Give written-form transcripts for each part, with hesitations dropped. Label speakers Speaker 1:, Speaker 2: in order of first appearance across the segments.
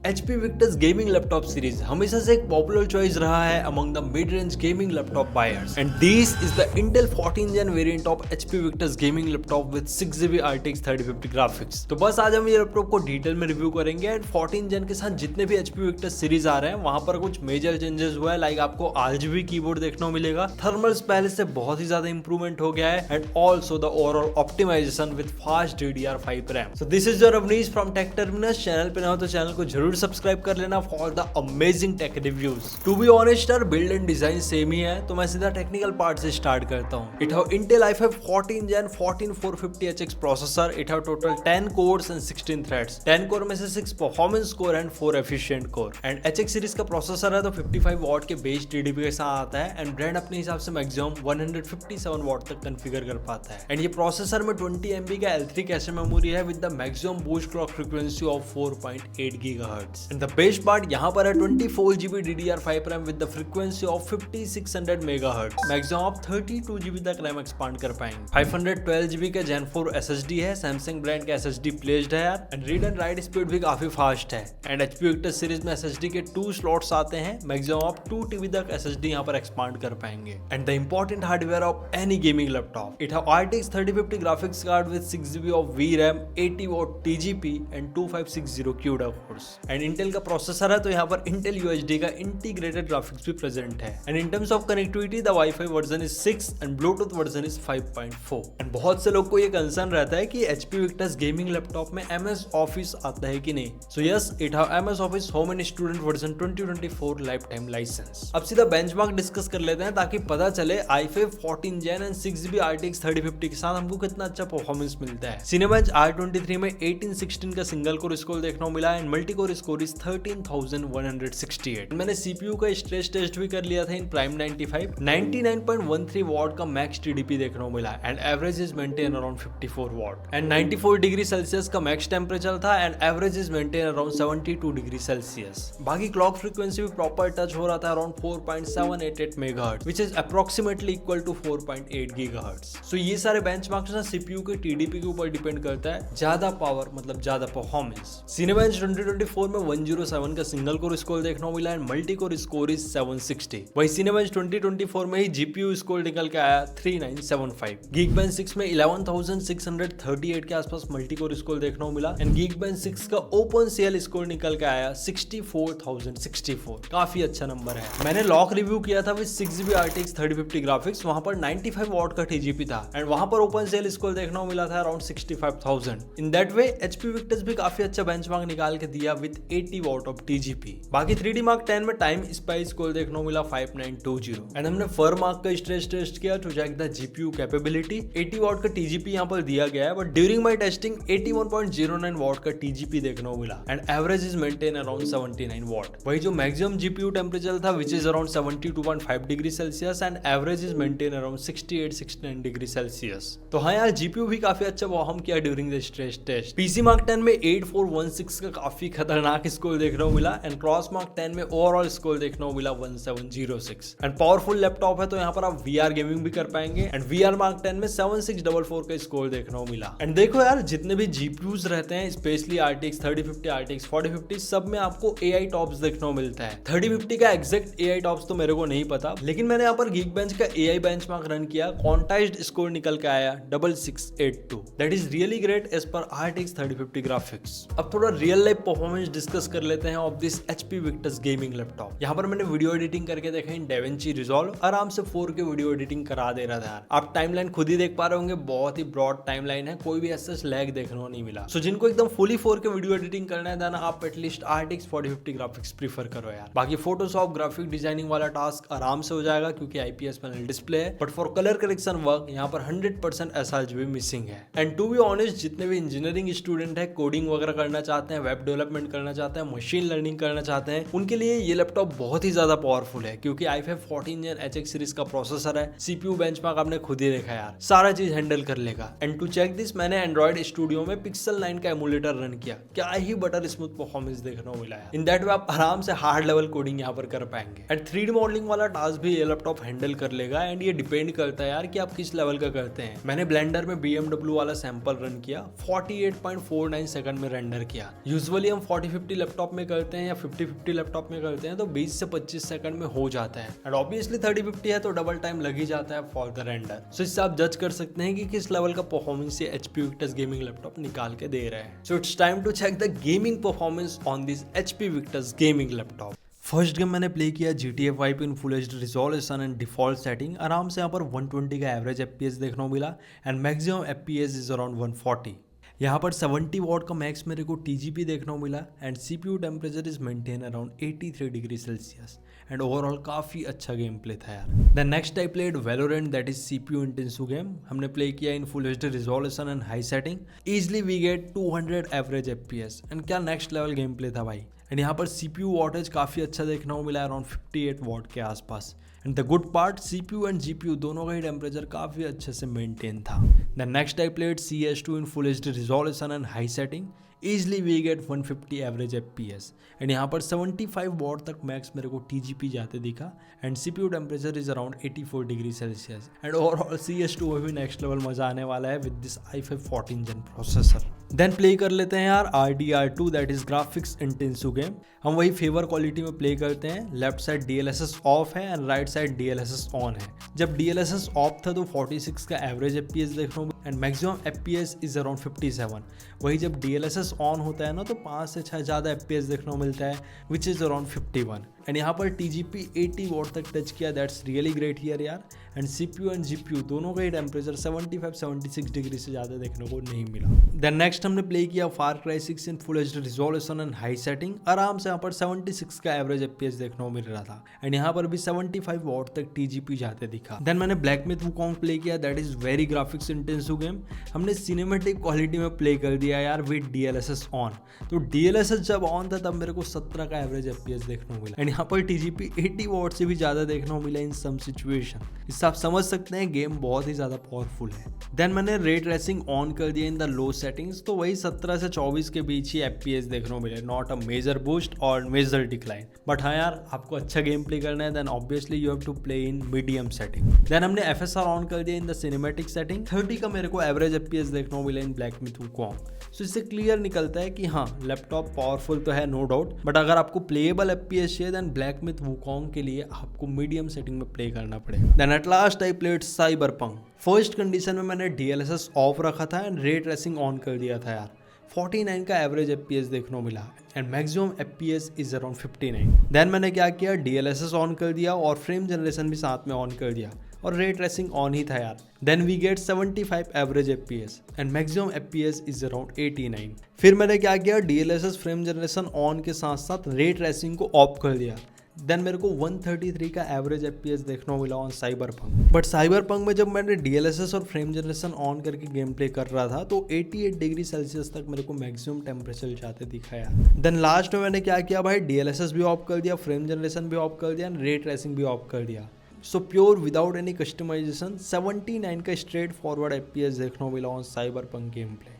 Speaker 1: HP Victus gaming laptop series हमेशा से एक पॉपुलर चॉइस रहा है among the mid range gaming laptop buyers and this is the Intel 14 Gen variant of HP Victus gaming laptop with 6GB RTX 3050 graphics. तो बस आज हम ये लैपटॉप को डिटेल में रिव्यू करेंगे एंड 14 Gen के साथ जितने भी HP Victus सीरीज आ रहे हैं वहां पर कुछ मेजर चेंजेस हुआ है, लाइक आपको RGB कीबोर्ड देखने को मिलेगा, थर्मल्स पहले से बहुत ही ज्यादा इंप्रूवमेंट हो गया है and also the overall optimisation with fast DDR5 RAM. So this is your Avnish from tech terminus. Channel पे ना हो तो चैनल को जरूर सब्सक्राइब कर लेना for the amazing tech reviews. To be honest यार, बिल्ड एंड डिजाइन सेम ही है, तो मैं सीधा टेक्निकल पार्ट से स्टार्ट करता हूं। It have Intel i5 14 Gen 14450HX processor. It have total 10 course and 16 threads. 10 core में से 6 performance core and 4 efficient core. And HX series का प्रोसेसर है तो 55 वॉट के बेस TDP के साथ आता है एंड ब्रांड अपने हिसाब से मैक्सिमम 157 वॉट तक कॉन्फ़िगर कर पाता है। एंड ये प्रोसेसर में 20 MB का L3 कैशे मेमोरी है with the maximum boost clock frequency of 4.8 GHz। And the best part यहाँ पर है 24GB DDR5 RAM with the frequency of 5600 MHz। Maximum आप 32GB तक रैम एक्सपांड कर पाएंगे। 512GB का Gen 4 SSD है, सैमसंग ब्रांड का SSD प्लेस्ड है यार। And read and right speed भी काफी फास्ट है। एंड HP Victus सीरीज में SSD के 2 स्लॉट्स आते हैं, मैक्सिमम आप 2 TB तक SSD यहाँ पर एक्सपांड कर पाएंगे। And the important hardware of any gaming laptop, it have RTX 3050 graphics card with 6GB of VRAM, 80 what TGP and 2560 CUDA course. And Intel का प्रोसेसर है तो यहाँ पर Intel UHD का इंटीग्रेटेड ग्राफिक्स भी प्रेजेंट है। And in terms of connectivity the wifi version is 6 and Bluetooth version is 5.4। And बहुत से लोग को ये कंसर्न रहता है कि HP Victus गेमिंग लैपटॉप में MS ऑफिस आता है कि नहीं। So yes, it have MS office home and student version 2024 life time licence. अब सीधा बेंचमार्क डिस्कस कर लेते हैं ताकि पता चले i5 14 Gen and 6GB RTX 3050 के साथ हमको कितना अच्छा परफॉर्मेंस मिलता है। Cinebench R23 में 1816 का सिंगल कोर स्कोर देखने को मिला and multi core score is 13168। मैंने CPU का स्ट्रेस टेस्ट भी कर लिया था इन प्राइम 95, 99.13 वॉट का मैक्स TDP देखने को मिला and average is maintain around 54 watt and 94 degree Celsius का मैक्स टेम्परेचर था and average is maintain around 72 degree Celsius. बाकी क्लॉक फ्रीक्वेंसी भी प्रॉपर टच हो रहा था around 4.788 megahertz which is approximately equal to 4.8 gigahertz. So ये सारे benchmarks ना CPU के TDP के ऊपर डिपेंड करता है, ज्यादा पावर मतलब ज्यादा परफॉर्मेंस। Cinebench 2024 में 107 का सिंगल कोर स्कोर देखने को मिला and multi core score is 760। वही Cinebench 2024 में ही GPU स्कोर निकल के आया 3975। Geekbench 6 में 11638 के आसपास मल्टी कोर स्कोर देखने को मिला एंड Geekbench 6 का OpenCL स्कोर निकल के आया 64064। काफी अच्छा नंबर है। मैंने लॉक रिव्यू किया था विद 6GB RTX 3050 ग्राफिक्स, वहां पर 95 वॉट का TGP था एंड वहां पर OpenCL स्कोर देखने को मिला था around 65000। In that way HP Victus भी काफी अच्छा बेंचमार्क निकाल के दिया विद 80 वॉट ऑफ TGP। बाकी 3D Mark 10 में टाइम स्पाइस स्कोर देखने को मिला 5920 एंड हमने फर्मार्क का स्ट्रेस टेस्ट किया to check the GPU capability. 80 watt का TGP यहाँ पर दिया गया है but during my testing 81.09 watt का TGP देखने को मिला and average is maintain around 79 watt. वही जो मैक्सिमम GPU टेम्परेचर था which is around 72.5 degree Celsius and average is maintain around 68-69 degree Celsius. तो हाँ यार, GPU भी काफी अच्छा परफॉर्म किया during the stress test. PC Mark 10 में 8416 का काफी खतरनाक स्कोर देखने को मिला एंड क्रॉस मार्क 10 में ओवरऑल स्कोर देखने को मिला 1706 एंड पावरफुल लैपटॉप है तो यहाँ पर आप VR गेमिंग भी कर पाएंगे एंड VR Mark 10 में 7644 का स्कोर देखने को मिला। एंड देखो यार, जितने भी GPUs रहते हैं स्पेशली RTX 3050, RTX 4050, सब में आपको AI टॉप्स देखने को मिलता है। 3050 का एग्जैक्ट AI टॉप्स तो मेरे को नहीं पता, लेकिन मैंने यहाँ पर Geekbench का AI बेंचमार्क रन किया, क्वांटाइज्ड स्कोर निकल के आया 6682। That is really great as per RTX 3050 graphics. अब थोड़ा रियल लाइफ परफॉर्मेंस डिस्कस कर लेते हैं of this HP Victus gaming laptop. यहाँ पर मैंने वीडियो एडिटिंग करके देखा इन DaVinci Resolve, आराम से 4K वीडियो एडिटिंग करा दे रहा था। आप टाइमलाइन खुद ही देख पा रहे होंगे, बहुत ही ब्रॉड टाइमलाइन है, कोई भी ऐसा लैग देखने को नहीं मिला। सो जिनको एकदम फुली 4K वीडियो एडिटिंग करना है ना, आप एटलीस्ट RTX 4050 ग्राफिक्स प्रीफर करो यार। बाकी फोटोशॉप ग्राफिक डिजाइनिंग वाला टास्क आराम से हो जाएगा क्योंकि IPS पैनल डिस्प्ले है, but for colour correction work यहाँ पर 100% sRGB मिसिंग है। एंड टू बी ऑनेस्ट, जितने भी इंजीनियरिंग स्टूडेंट है, कोडिंग वगैरह करना चाहते हैं, वेब डेवलपमेंट करना चाहते हैं, मशीन लर्निंग करना चाहते हैं, उनके लिए ये लैपटॉप बहुत ही ज्यादा पावरफुल है क्योंकि i5 14 Gen HX सीरीज का प्रोसेसर है। CPU बेंचमार्क आपने खुद ही देखा यार, सारा चीज हैंडल कर लेगा। एंड टू चेक दिस, मैंने एंड्रॉइड स्टूडियो में Pixel 9 का एमुलेटर रन किया, क्या ही बटर स्मूथ परफॉर्मेंस देखने को मिला है। इन दैट वे आप आराम से हार्ड लेवल कोडिंग यहाँ पर कर पाएंगे एंड 3D मॉडलिंग वाला टास्क भी ये लैपटॉप हैंडल कर लेगा एंड ये डिपेंड करता है यार कि आप किस लेवल का करते हैं। मैंने ब्लेंडर में BMW वाला सैंपल रन किया, 48.49 सेकंड में रेंडर किया। यूजुअली हम 40 3050 लैपटॉप में करते हैं या 5050 लैपटॉप में करते हैं तो 20 से 25 सेकंड में हो जाता है। एंड ऑब्वियसली 3050 है तो डबल टाइम लग ही जाता है फॉर द रेंडर। सो इससे आप जज कर सकते हैं कि किस लेवल का परफॉर्मेंस ये HP Victus गेमिंग लैपटॉप निकाल के दे रहा है। So it's time to check the gaming performance on this HP Victus gaming laptop. First game मैंने प्ले किया GTA 5 in full HD resolution and default setting. आराम से यहाँ पर 120 का एवरेज FPS देखने को मिला and maximum FPS is around 140। यहाँ पर 70 वॉट का मैक्स मेरे को TGP देखने को मिला and CPU temperature is maintain around 83 degree Celsius and overall काफ़ी अच्छा गेम प्ले था यार। The next I played Valorant, that is CPU intensive game. हमने प्ले किया in full HD resolution and high setting. Easily we get 200 average FPS and क्या next level game play था भाई। And यहाँ पर CPU wattage काफ़ी अच्छा देखने को मिला अराउंड 58 वॉट के आसपास। And the good part CPU and GPU दोनों का ही टेम्परेचर काफ़ी अच्छे से मेंटेन था। The next I played CS2 in full HD resolution and high setting. Easily we get 150 average FPS and यहाँ पर 75 वॉट तक मैक्स मेरे को TGP जाते दिखा and CPU temperature is around 84 degree Celsius and overall CS2 में भी next level मजा आने वाला है with this i5 14 gen processor. Then play कर लेते हैं यार RDR2, that is graphics intensive game. हम वही फेवर क्वालिटी में प्ले करते हैं। लेफ्ट साइड DLSS ऑफ है and right side DLSS on है। जब DLSS ऑफ था तो 46 का एवरेज FPS देखने को and maximum FPS is around 57। वही जब DLSS ऑन होता है ना तो 5 से 6 ज़्यादा FPS देखने को मिलता है विच इज़ अराउंड 51 एंड यहाँ पर TGP 80 वॉट तक टच किया। दैट्स रियली ग्रेट हियर यार। एंड CPU एंड GPU दोनों का ही टेम्परेचर 75-76 डिग्री से ज़्यादा देखने को नहीं मिला। देन नेक्स्ट हमने प्ले किया Far Cry 6 in full HD resolution and high setting. आराम से यहाँ पर 76 का एवरेज FPS देखने को मिल रहा था एंड यहाँ पर भी 75 वॉट तक TGP जाते दिखा। देन मैंने ब्लैक मिथ वुकोंग प्ले किया, that is very graphics intensive game. हमने सिनेमेटिक क्वालिटी में प्ले कर दिया यार विद DLSS ऑन। तो DLSS जब ऑन था तब मेरे को 17 का एवरेज FPS देखने को मिला एंड यहाँ पर TGP 80 वॉट से भी ज़्यादा देखने को मिला इन सम सिचुएशन। इससे आप समझ सकते हैं गेम बहुत ही ज़्यादा पावरफुल है। देन मैंने रे ट्रेसिंग ऑन कर दिया इन द लो सेटिंग्स, तो वही 17 से 24 के बीच ही FPS देखने को मिले। नॉट अ मेजर बूस्ट और मेजर डिक्लाइन, बट हाँ यार आपको अच्छा गेम प्ले करना है then obviously you have to play in medium setting. Then हमने FSR ऑन कर दिया इन द सिनेमैटिक सेटिंग। 30 का मेरे को एवरेज FPS देखने को मिला इन ब्लैक मिथ वुकोंग। सो इससे क्लियर निकलता है कि हाँ लैपटॉप पावरफुल तो है नो डाउट, बट अगर आपको प्लेएबल FPS चाहिए देन ब्लैक मिथ वुकोंग के लिए आपको मीडियम सेटिंग में प्ले करना पड़ेगा। Then at last I played Cyberpunk. First condition में मैंने DLSS ऑफ रखा था एंड रे ट्रेसिंग ऑन कर दिया था यार। 49 का एवरेज FPS देखने को मिला and maximum FPS is around 59। Then मैंने क्या किया, DLSS ऑन कर दिया और फ्रेम जनरेशन भी साथ में ऑन कर दिया और रे ट्रेसिंग ऑन ही था यार। Then we get 75 average FPS and maximum FPS is around 89। फिर मैंने क्या किया, DLSS फ्रेम जनरेशन ऑन के साथ साथ रे ट्रेसिंग को ऑफ कर दिया। देन मेरे को 133 का एवरेज FPS देखने को मिला ऑन साइबरपंक। बट साइबरपंक में जब मैंने DLSS और फ्रेम जनरेशन ऑन करके गेम प्ले कर रहा था तो 88 डिग्री सेल्सियस तक मेरे को मैक्सिमम टेम्परेचर जाते दिखाया। देन लास्ट में मैंने क्या किया भाई, DLSS भी ऑफ कर दिया, फ्रेम जनरेशन भी ऑफ कर दिया एंड रे ट्रेसिंग भी ऑफ कर दिया। So pure without any customisation 79 का स्ट्रेट फॉरवर्ड FPS देखने को मिला on Cyberpunk game play.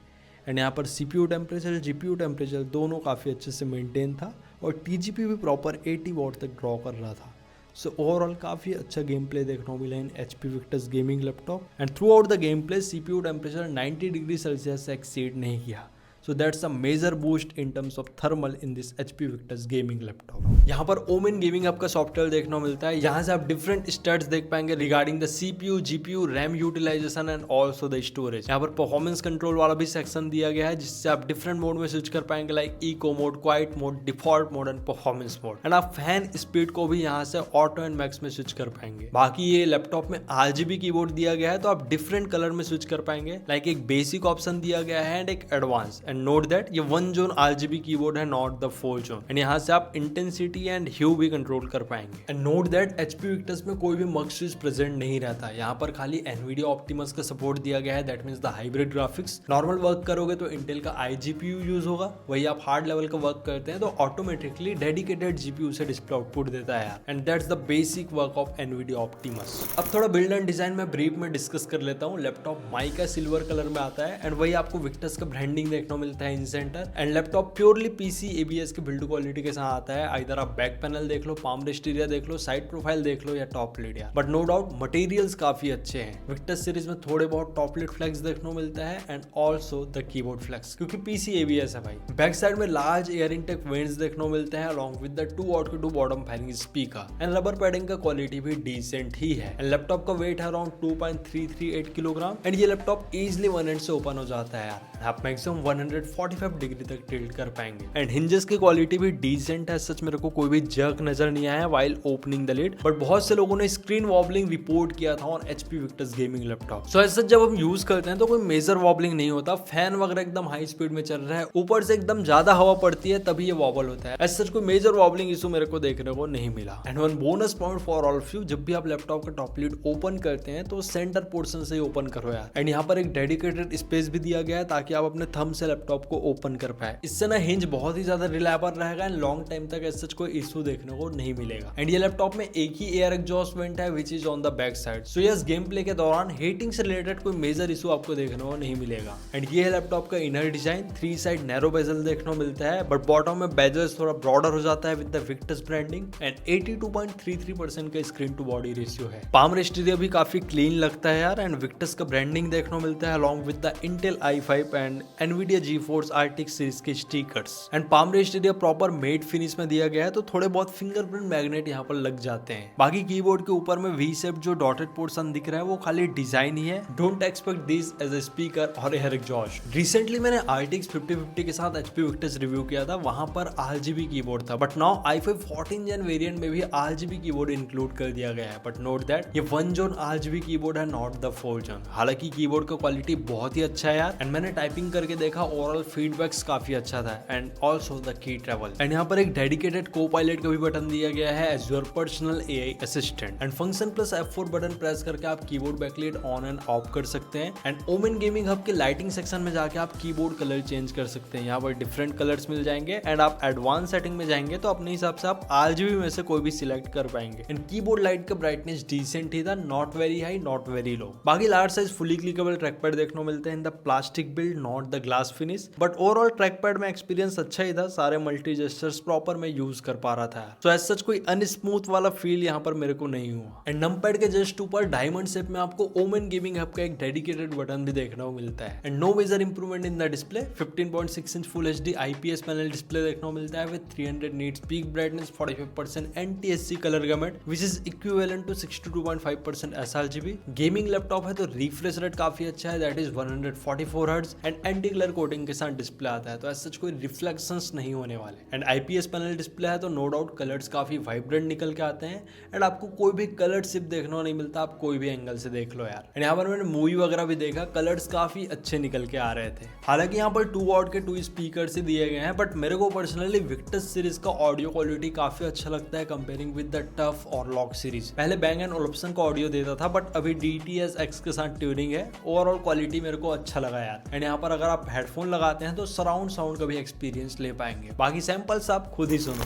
Speaker 1: And यहाँ पर CPU टेम्परेचर GPU टेम्परेचर दोनों काफ़ी अच्छे से मेंटेन था और TGP भी प्रॉपर 80 वॉट तक ड्रॉ कर रहा था। सो ओवरऑल काफ़ी अच्छा गेम प्ले देखने को मिला इन HP Victus gaming laptop and through out the game play CPU temperature 90 degree Celsius से एक्सीड नहीं किया। So that's a major boost in terms of thermal in this HP Victus gaming laptop. यहाँ पर women gaming आपका software देखने को मिलता है। यहाँ से आप डिफरेंट स्टैट्स देख पाएंगे regarding the CPU, GPU, RAM utilisation and also the storage. यहाँ पर परफॉर्मेंस कंट्रोल वाला भी सेक्शन दिया गया है जिससे आप डिफरेंट मोड में स्विच कर पाएंगे like eco mode, quiet mode, default mode and performance mode. And आप फैन स्पीड को भी यहाँ से ऑटो एंड मैक्स में स्विच कर पाएंगे। बाकी ये लैपटॉप में RGB कीबोर्ड दिया गया है तो आप डिफरेंट कलर में स्विच कर पाएंगे। लाइक एक बेसिक ऑप्शन दिया गया है एंड एक एडवांस। एंड नोट दैट ये 1 जोन RGB कीबोर्ड है, नॉट द 4 जोन। एंड यहाँ से आप इंटेंसिटी एंड ह्यू भी कंट्रोल कर पाएंगे। And note that HP Victus में कोई भी मग स्विच प्रेजेंट नहीं रहता। यहाँ पर खाली NVIDIA Optimus का सपोर्ट दिया गया है, that means the hybrid graphics. Normal work करोगे तो इंटेल का iGPU यूज होगा, वही आप हार्ड लेवल का वर्क करते हैं तो ऑटोमेटिकली डेडिकेटेड GPU से डिस्प्ले आउटपुट देता है and that's the basic work of NVIDIA Optimus। अब थोड़ा बिल्ड एंड डिजाइन में ब्रीफ में डिस्कस कर लेता हूँ। लैपटॉप माइका सिल्वर कलर में आता है एंड वही आपको Victus का ब्रांडिंग देखने को मिलता है in center and laptop purely PC ABS के बिल्ड क्वालिटी के साथ आता है। इधर आप बैक पैनल देख लो, पाम रेस्ट एरिया देख लो, साइड प्रोफाइल देख लो या टॉप लिड यार, बट नो डाउट मटेरियल्स काफी अच्छे हैं। विक्टस सीरीज में थोड़े बहुत टॉप लिड फ्लेक्स देखने को मिलता है and also the keyboard flex, क्योंकि पीसी एबीएस है भाई। बैक साइड में लार्ज एयर इनटेक वेंट्स देखने को मिलते हैं along with the 2 bottom firing speaker and rubber padding का क्वालिटी भी डिसेंट ही है एंड लैपटॉप का वेट है अराउंड 2.338 किलोग्राम एंड ये लैपटॉप इजिली वन एंड से ओपन हो जाता है यार। आप मैक्सिमम 145 डिग्री तक टिल्ट कर पाएंगे एंड हिंजेस की क्वालिटी भी डिसेंट है। सच मेरे को कोई भी जर्क नजर नहीं आया while opening the lid, but बहुत से लोगों ने स्क्रीन वॉबलिंग रिपोर्ट किया था on HP Victus gaming laptop. So ऐसा जब हम यूज करते हैं तो कोई मेजर वॉबलिंग नहीं होता, फैन वगैरह एकदम हाई स्पीड में चल रहा है, ऊपर से एकदम ज्यादा हवा पड़ती है तभी ये वॉबल होता है। ऐसा कोई मेजर वॉबलिंग इशू मेरे को देखने को नहीं मिला। And one bonus point for all of you, जब भी आप लैपटॉप का टॉप लिड ओपन करते हैं तो सेंटर पोर्शन से ही ओपन करो यार। एंड यहाँ पर एक डेडिकेटेड स्पेस भी दिया गया है ताकि आप अपने थंब से लैपटॉप को ओपन कर पाए। इससे ना हिंज बहुत ही ज्यादा रिलायबल रहेगा एंड लॉन्ग टाइम तक ऐसा कोई इशू देखने को नहीं मिलेगा। एंड ये लैपटॉप में एक ही एयर एग्जॉस्ट वेंट है which is on the back side. So yes game play के दौरान हीटिंग से रिलेटेड कोई मेजर इशू आपको देखने को नहीं मिलेगा। एंड ये है लैपटॉप का inner design, 3 side narrow bezel देखने को मिलता है, बट बॉटम में बेजल्स थोड़ा ब्रॉडर हो जाता है with the Victus branding and 82.33% का स्क्रीन टू बॉडी रेशियो है। पाम रेस्ट एरिया भी काफी क्लीन लगता है यार एंड विक्टस का ब्रांडिंग देखने को मिलता है along with the Intel i5 and Nvidia GeForce RTX series के stickers and palm rest area proper matte finish में दिया गया है, तो थोड़े बहुत फिंगरप्रिंट मैग्नेट यहाँ पर लग जाते हैं। बाकी कीबोर्ड के ऊपर में वी शेप जो डॉटेड पोर्शन दिख रहा है वो खाली डिजाइन ही है। Don't expect this as a speaker और एयर एग्जॉस्ट। रिसेंटली मैंने RTX 5050 के साथ HP विक्टस रिव्यू किया था, वहां पर RGB कीबोर्ड था, but now i5 14 Gen variant में भी RGB कीबोर्ड इंक्लूड कर दिया गया है। बट नोट दैट ये 1 जोन RGB कीबोर्ड है, नॉट द 4 जोन। हालांकि कीबोर्ड का क्वालिटी बहुत ही अच्छा है यार एंड मैंने टाइपिंग करके देखा, ओवरऑल फीडबैक्स काफी अच्छा था and also the key travel. And यहाँ पर एक डेडिकेटेड को पायलट का भी बटन दिया गया है as your personal AI assistant and function plus F4 button press करके आप keyboard backlight on and off कर सकते हैं एंड ओमेन गेमिंग हब के लाइटिंग सेक्शन में जाके आप कीबोर्ड कलर चेंज कर सकते हैं। यहाँ पर डिफरेंट कलर्स मिल जाएंगे एंड आप एडवांस सेटिंग में जाएंगे तो अपने हिसाब से आप RGB में से कोई भी सिलेक्ट कर पाएंगे। एंड कीबोर्ड लाइट का ब्राइटनेस डिसेंट ही था, not very high not very low. बाकी large size fully clickable track pad देखने को मिलते हैं in the plastic build, not the glass finish, but overall track pad में एक्सपीरियंस अच्छा ही था, सारे मल्टी जेस्चर्स प्रॉपर में यूज कर पा रहा था। सो एज सच कोई अनस्मूथ वाला फील यहाँ पर मेरे को नहीं हुआ। एंड नंपैड के जस्ट ऊपर डायमंड शेप में आपको ओमेन गेमिंग हब का एक डेडिकेटेड बटन भी देखने को मिलता है and no major improvement in the display. 15.6 inch full HD IPS panel display देखने को मिलता है with 300 nits peak brightness, 45% NTSC colour gamut which is equivalent to 62.5% sRGB। Gaming laptop है तो रिफ्रेश रेट काफी अच्छा है, that is 144 hertz and anti glare coating के साथ डिस्प्ले आता है, तो एज सच कोई रिफ्लेक्शंस नहीं होने वाले। एंड IPS पैनल डिस्प्ले है तो नो डाउट कलर्स काफी वाइब्रेंट निकल के आते हैं एंड आपको कोई भी कलर सिप देखने को नहीं मिलता, आप कोई भी एंगल से देख लो यार। एंड यहाँ पर मैंने मूवी वगैरह भी देखा, कलर्स काफी अच्छे निकल के आ रहे थे। हालांकि यहाँ पर 2 वॉट के 2 स्पीकर से दिए गए हैं, बट मेरे को पर्सनली विक्टस सीरीज का ऑडियो क्वालिटी काफी अच्छा लगता है कंपेयरिंग विद द टफ और लॉक सीरीज। पहले बैंग एंड ओल्फसन का ऑडियो देता था बट अभी DTS-X के साथ ट्यूनिंग है। ओवरऑल क्वालिटी मेरे को अच्छा लगा यार। एंड यहाँ पर अगर आप हेडफोन लगाते हैं तो सराउंड साउंड का भी एक्सपीरियंस ले पाएंगे। बाकी सैंपल्स आप खुद ही सुनो।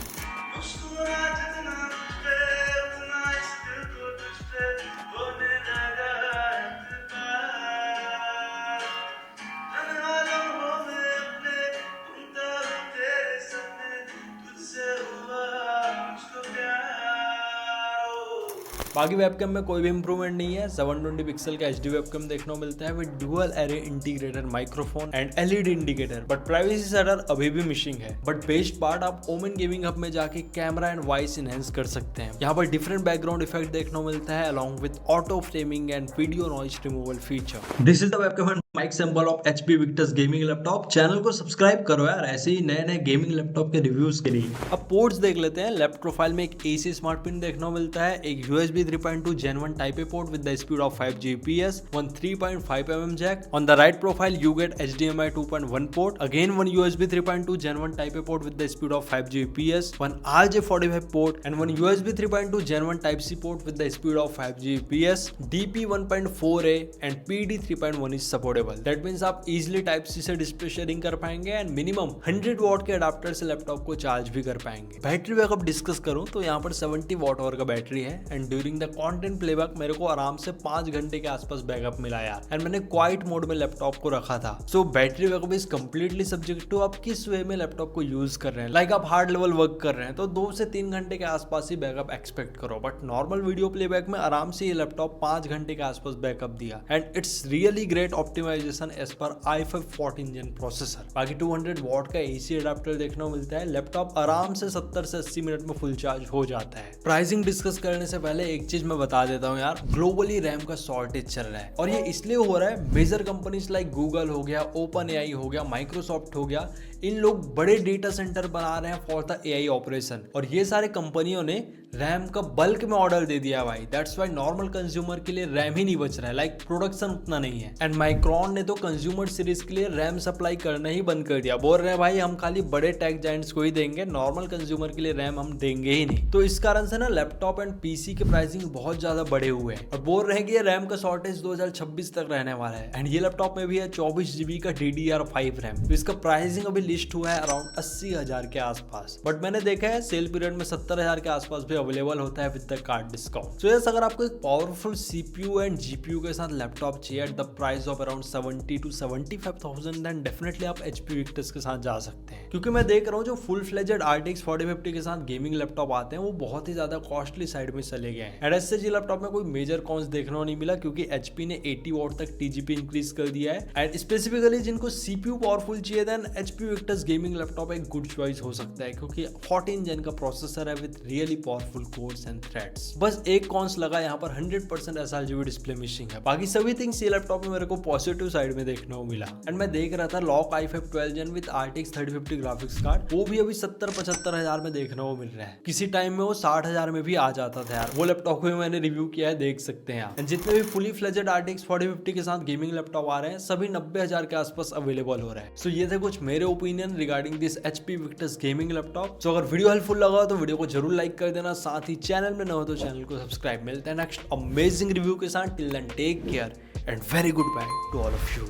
Speaker 1: बाकी वेबकैम में कोई भी इंप्रूवमेंट नहीं है। 720 पिक्सल का HD वेबकैम देखने को मिलता है with dual array integrated microphone and LED indicator, but privacy setup अभी भी मिसिंग है। बट बेस्ट पार्ट, आप ओमेन गेमिंग हब में जाके कैमरा एंड वॉइस इनहेंस कर सकते हैं। यहाँ पर डिफरेंट बैकग्राउंड इफेक्ट देखने को मिलता है along with auto framing and video noise removal feature. This is the webcam and mic sample of HP Victus gaming laptop. Channel को सब्सक्राइब करो यार ऐसे ही नए नए गेमिंग लैपटॉप के रिव्यूज के लिए। अब पोर्ट्स देख लेते हैं। लेफ्ट प्रोफाइल में एक AC स्मार्ट पिन देखने को मिलता है, एक USB 3.2 Gen 1 Type A port with the speed of 5 Gbps, one 3.5 mm jack. On the right profile you get HDMI 2.1 port, again one USB 3.2 Gen 1 Type A port with the speed of 5 Gbps, one RJ45 port and one USB 3.2 Gen 1 Type C port with the speed of 5 Gbps. DP 1.4a and PD 3.1 is supported. Portable, that means आप easily type सी से display sharing कर पाएंगे and minimum 100 what के adapter से laptop को charge भी कर पाएंगे। बैटरी बैकअप डिस्कस करूं तो यहाँ पर 70 वॉट आवर का बैटरी है and during the content playback मेरे को आराम से 5 घंटे के आसपास बैकअप मिला यार। एंड मैंने क्वाइट मोड में लैपटॉप को रखा था। So battery backup is completely subject to आप किस वे में लैपटॉप को यूज कर रहे हैं। लाइक आप हार्ड लेवल वर्क कर रहे हैं तो 2 से 3 घंटे के आसपास ही बैकअप एक्सपेक्ट करो, बट नॉर्मल वीडियो प्लेबैक में आराम से ये लैपटॉप 5 घंटे के आसपास बैकअप दिया and it's really great optimisation as per i5 14 gen processor. बाकी 200 वॉट का एसी अडाप्टर देखने को मिलता है। लैपटॉप आराम से 70 से 80 मिनट में फुल चार्ज हो जाता है। प्राइसिंग डिस्कस करने से पहले एक चीज मैं बता देता हूँ यार, ग्लोबली रैम का शॉर्टेज चल रहा है और ये इसलिए हो रहा है, मेजर कंपनीज लाइक गूगल हो गया, ओपन एआई हो गया, माइक्रोसॉफ्ट हो गया, इन लोग बड़े डेटा सेंटर बना रहे हैं फॉर द एआई ऑपरेशन और ये सारे कंपनियों ने रैम का बल्क में ऑर्डर दे दिया भाई। दैट्स व्हाई नॉर्मल कंज्यूमर के लिए रैम ही नहीं बच रहा है, लाइक प्रोडक्शन उतना नहीं है। एंड माइक्रॉन ने तो कंज्यूमर सीरीज के लिए रैम सप्लाई करना ही बंद कर दिया, बोल रहे हैं भाई हम खाली बड़े टेक जायंट्स को ही देंगे, नॉर्मल कंज्यूमर के लिए रैम हम देंगे ही नहीं। तो इस कारण से ना लैपटॉप एंड पीसी के प्राइसिंग बहुत ज्यादा बढ़े हुए हैं और बोल रहे हैं कि ये रैम का शॉर्टेज 2026 तक रहने वाला है। एंड ये लैपटॉप में भी है 24 GB का DDR5 रैम। तो इसका प्राइसिंग अभी लिस्ट हुआ है अराउंड 80,000 के आसपास, बट मैंने देखा है सेल पीरियड में 70,000 के आसपास भी अवेलेबल होता है with the card discount. So yes, अगर आपको एक पावरफुल CPU एंड GPU के साथ लैपटॉप चाहिए at the price of around 70 to 75,000 then definitely आप HP विक्टर्स के साथ जा सकते हैं, क्योंकि मैं देख रहा हूँ जो फुल फ्लेजेड RTX 4050 के साथ गेमिंग लैपटॉप आते हैं वो बहुत ही ज्यादा कॉस्टली साइड में चले गए हैं। एंड SSG लैपटॉप में कोई मेजर कॉन्स देखने को नहीं मिला क्योंकि HP ने 80 वॉट तक TGP इंक्रीज कर दिया है। एंड स्पेसिफिकली जिनको CPU पावरफुल चाहिए then HP Victus gaming laptop एक गुड चॉइस हो सकता है क्योंकि 14 जेन का प्रोसेसर है with really powerful cores and threads. बस एक कॉन्स लगा यहाँ पर 100% sRGB डिस्प्ले मिसिंग है, बाकी सभी थिंग्स ये लैपटॉप में मेरे को पॉजिटिव साइड में देखने को मिला। एंड मैं देख रहा था LOQ i5 12 gen with RTX 3050 graphics card, वो भी अभी 70-75 हजार में देखने को मिल रहा है। किसी टाइम में वो 60,000 में भी आ जाता था यार। वो लैपटॉप को मैंने रिव्यू किया है, देख सकते हैं आप। जितने भी फुली फ्लेजेड RTX 4050 के साथ गेमिंग लैपटॉप आ रहे हैं सभी 90,000 के आसपास अवेलेबल हो रहा है। सो ये थे कुछ मेरे opinion regarding this HP Victus gaming laptop. So अगर वीडियो हेल्पफुल लगा तो वीडियो को जरूर लाइक कर देना, साथ ही चैनल में न हो तो चैनल को सब्सक्राइब। मिलते हैं नेक्स्ट अमेजिंग रिव्यू के साथ। Till then take care and very goodbye to all of you.